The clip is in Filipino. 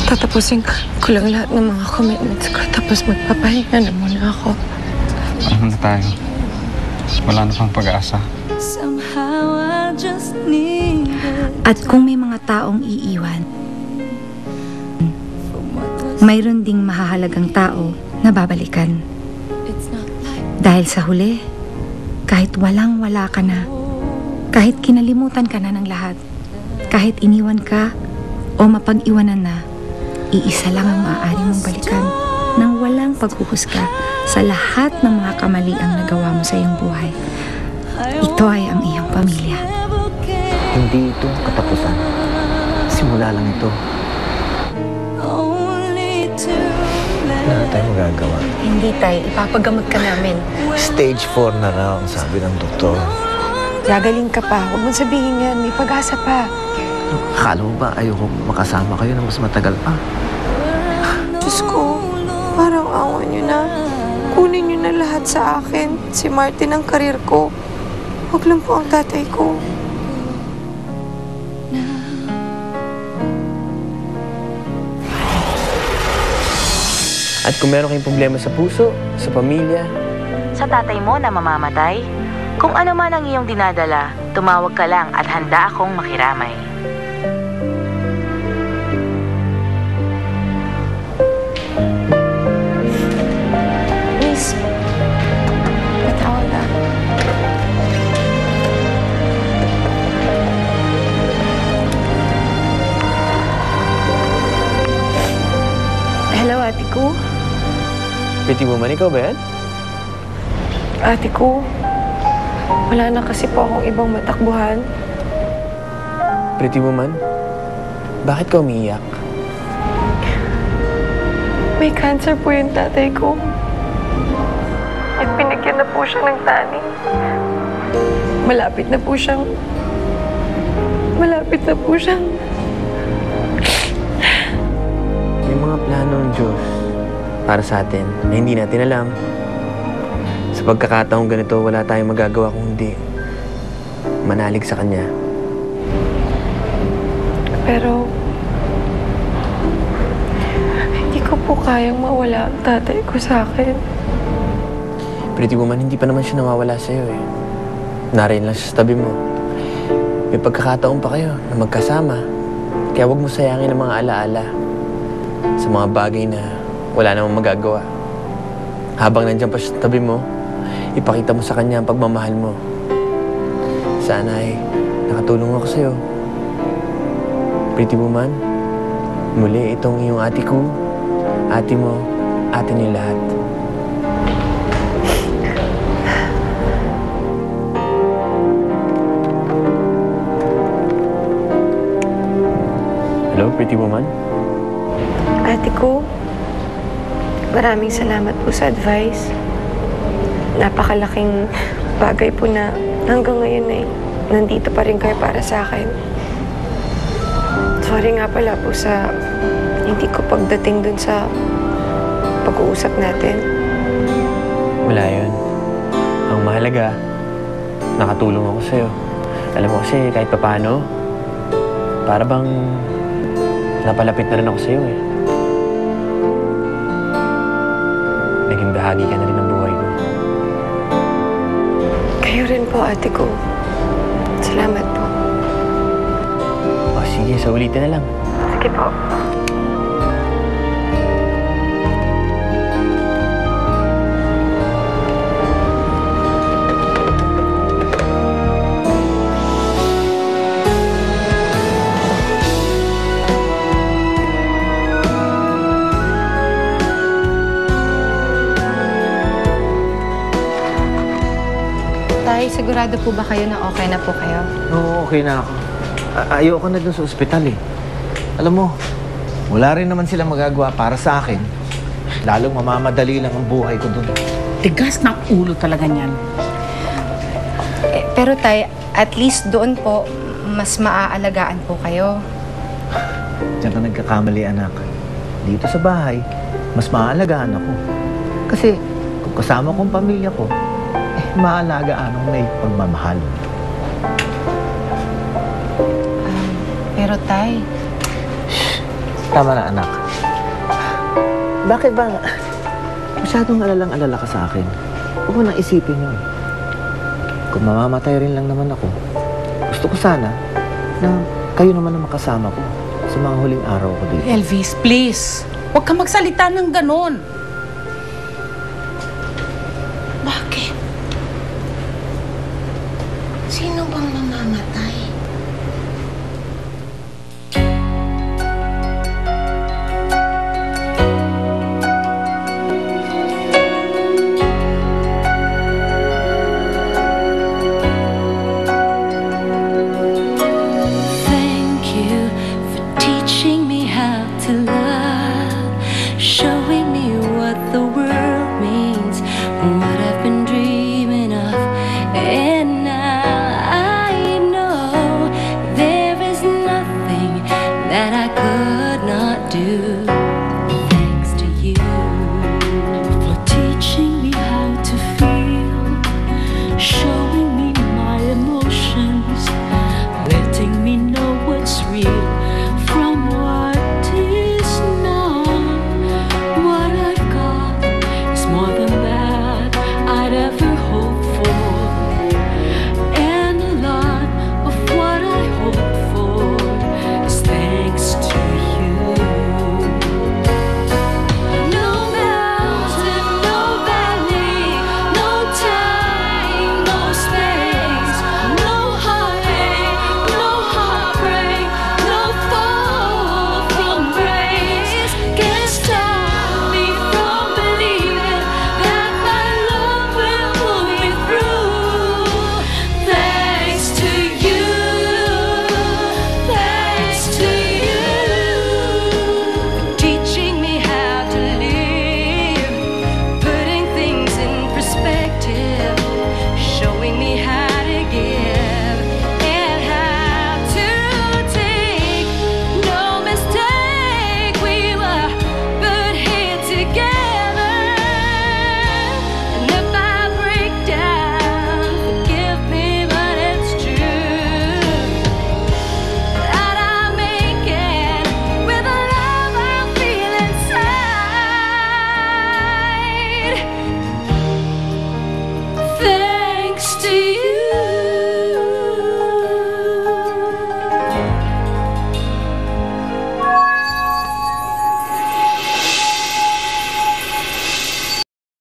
Tatapusin ko lang lahat ng mga commitments ko. Tapos magpapahinga na muna ako. Ano na tayo? Wala na pang pag-asa. At kung may mga taong iiwan, mayroon ding mahahalagang tao na babalikan. Dahil sa huli, kahit walang-wala ka na, kahit kinalimutan ka na ng lahat, kahit iniwan ka o mapag-iwanan na, iisa lang ang maaari mong balikan nang walang paghuhusga sa lahat ng mga kamaliang nagawa mo sa iyong buhay. Ito ay ang iyong pamilya. Hindi ito katapusan. Simula lang ito. Wala na tayong magagawa. Hindi, Tay. Ipapagamot ka namin. Stage 4 na raw ang sabi ng doktor. Gagaling ka pa. Huwag mong sabihin yan. May pag-asa pa. Akala mo ba ayoko makasama kayo na mas matagal pa? Diyos ko, parang awa niyo na. Kunin niyo na lahat sa akin. Si Martin ang karir ko. Huwag lang po ang tatay ko. At kung meron kayong problema sa puso, sa pamilya, Sa tatay mo na mamamatay, kung ano man ang iyong dinadala, tumawag ka lang at handa akong makiramay. Miss, patawag na. Hello, ate ko. pretty woman, ikaw ba yan? Ate ko, wala na kasi po akong ibang matakbuhan. Pretty woman, bakit ka umiiyak? May cancer po yung tatay ko. At pinagyan na po siya ng tani. Malapit na po siyang... May mga plano ng Diyos para sa atin na hindi natin alam. Sa pagkakataong ganito, wala tayong magagawa kung hindi manalig sa Kanya. Pero... hindi ko po kayang mawala ang tatay ko sa akin. Pretty woman, hindi pa naman siya nawawala sa'yo eh. Narayan lang siya sa tabi mo. May pagkakataon pa kayo na magkasama. Kaya huwag mo sayangin ang mga alaala sa mga bagay na wala namang magagawa. Habang nandiyan pa siya sa tabi mo, ipakita mo sa kanya ang pagmamahal mo. Sana ay nakatulong ako sa'yo. Pretty woman, muli itong iyong ate ko, ate mo, ate niyo lahat. Hello, pretty woman? Ate ko, maraming salamat po sa advice. Napakalaking bagay po na hanggang ngayon ay nandito pa rin kayo para sa akin. Sorry nga pala po sa hindi ko pagdating dun sa pag-uusap natin. Wala yun. Ang mahalaga, nakatulong ako sa'yo. Alam mo kasi kahit papaano, para bang napalapit na rin ako sa'yo eh. Naging bahagi ka na rin ng buhay ko. Kayo rin po, ate ko. Salamat po. O sige, sa ulitin na lang. Sige po. Tay, sigurado po ba kayo na okay na po kayo? Oo, okay na ako. Ayoko na dun sa ospital eh. Alam mo, wala rin naman silang magagawa para sa akin. Lalong mamamadali lang ang buhay ko dun. Tigas ng ulo talaga niyan. Pero Tay, at least doon po, mas maaalagaan po kayo. Diyan ka nagkakamali, anak. Dito sa bahay, mas maaalagaan ako. Kasi kung kasama kong pamilya ko, maalagaan ang may pagmamahal. Pero Tay... Tama na, anak. Bakit ba masyadong alalang-alala ka sa akin? Huwag mo nang isipin yun. Kung mamamatay rin lang naman ako, gusto ko sana na kayo naman ang makasama ko sa mga huling araw ko dito. Elvis, please. Huwag ka magsalita ng ganon. Bakit? Sino bang mamamatay?